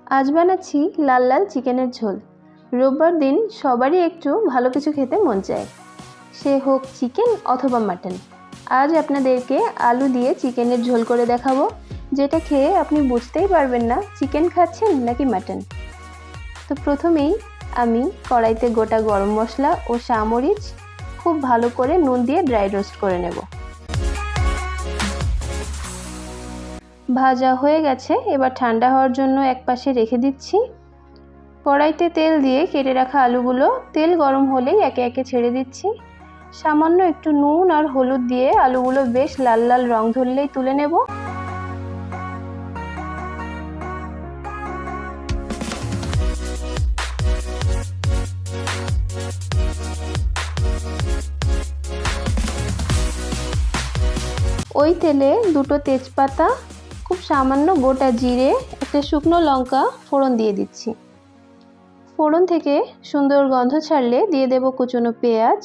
आज বানাচ্ছি লাল লাল চিকেনের ঝোল। রোববার দিন সবারই একটু ভালো কিছু খেতে মন চায়, সে হোক চিকেন অথবা মাটন। আজ আপনাদেরকে আলু দিয়ে চিকেনের ঝোল করে দেখাবো, যেটা খেয়ে আপনি বুঝতেই পারবেন না চিকেন খাচ্ছেন নাকি মাটন। তো প্রথমেই আমি কড়াইতে গোটা গরম মশলা ও শামরিচ খুব ভালো করে নুন দিয়ে ড্রাই রোস্ট করে নেব। ভাজা হয়ে গেছে, এবার ঠান্ডা হওয়ার জন্য একপাশে রেখে দিচ্ছি। কড়াইতে তেল দিয়ে কেটে রাখা আলুগুলো তেল গরম হলেই একে একে ছেড়ে দিচ্ছি। সামান্য একটু নুন আর হলুদ দিয়ে আলুগুলো বেশ লাল লাল রং ধরলেই তুলে নেব। ওই তেলে দুটো তেজপাতা, খুব সামান্য গোটা জিরে, একটা শুকনো লঙ্কা ফোড়ন দিয়ে দিচ্ছি। ফোড়ন থেকে সুন্দর গন্ধ ছাড়লে দিয়ে দেব কুচনো পেঁয়াজ।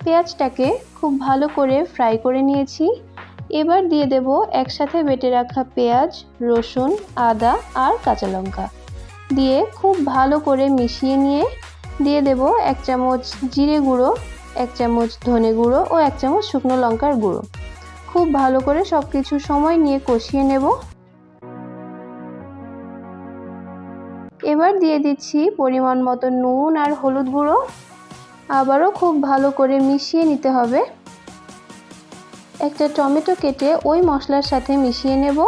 পেঁয়াজটাকে খুব ভালো করে ফ্রাই করে নিয়েছি। এবার দিয়ে দেব একসাথে বেটে রাখা পেঁয়াজ, রসুন, আদা আর কাঁচা লঙ্কা দিয়ে খুব ভালো করে মিশিয়ে নিয়ে দিয়ে দেব 1 চামচ জিরে গুঁড়ো, 1 চামচ ধনে গুঁড়ো ও 1 চামচ শুকনো লঙ্কার গুঁড়ো। খুব ভালো করে সব কিছু সময় নিয়ে কষিয়ে নেব। এবার দিয়ে দিচ্ছি পরিমাণ মতো নুন আর হলুদ গুঁড়ো। আবারও খুব ভালো করে মিশিয়ে নিতে হবে। একটা টমেটো কেটে ওই মশলার সাথে মিশিয়ে নেব।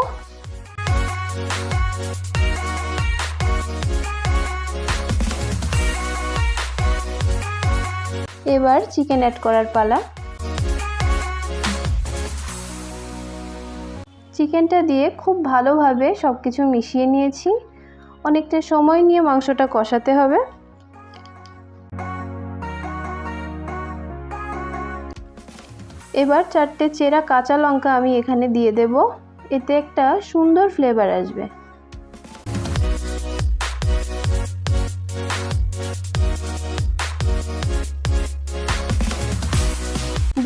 এবার চিকেন অ্যাড করার পালা। চিকেনটা দিয়ে খুব ভালোভাবে সব কিছু মিশিয়ে নিয়েছি। অনেকটা সময় নিয়ে মাংসটা কষাতে হবে। এবার 4টে চেরা কাঁচা লঙ্কা আমি এখানে দিয়ে দেব, এতে একটা সুন্দর ফ্লেভার আসবে।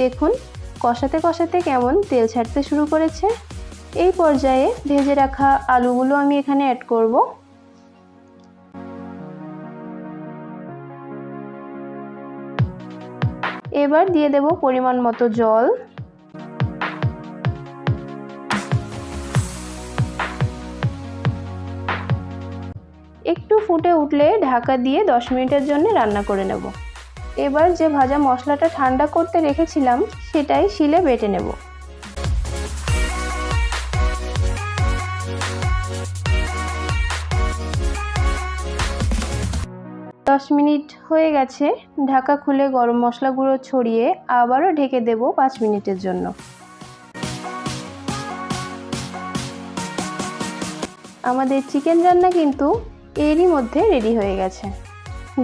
দেখুন কষাতে কষাতে কেমন তেল ছাড়তে শুরু করেছে। এই পর্যায়ে ভেজে রাখা আলুগুলো আমি এখানে অ্যাড করব। এবার দিয়ে দেব পরিমাণ মতো জল। একটু ফুটে উঠলে ঢাকা দিয়ে 10 মিনিটের জন্য রান্না করে নেব। এবার যে ভাজা মশলাটা ঠান্ডা করতে রেখেছিলাম সেটাই শিলে বেটে নেব। দশ মিনিট হয়ে গেছে, ঢাকা খুলে গরম মশলা গুঁড়ো ছড়িয়ে আবারও ঢেকে দেব 5 মিনিটের জন্য। আমাদের চিকেন রান্না কিন্তু এরই মধ্যে রেডি হয়ে গেছে।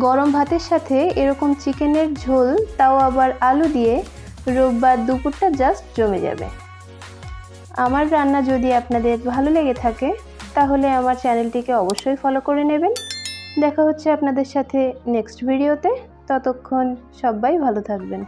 গরম ভাতের সাথে এরকম চিকেনের ঝোল, তাও আবার আলু দিয়ে, রোববার দুপুরটা জাস্ট জমে যাবে। আমার রান্না যদি আপনাদের ভালো লেগে থাকে তাহলে আমার চ্যানেলটিকে অবশ্যই ফলো করে নেবেন। দেখা হচ্ছে আপনাদের সাথে নেক্সট ভিডিওতে। ততক্ষণ সবাই ভালো থাকবেন।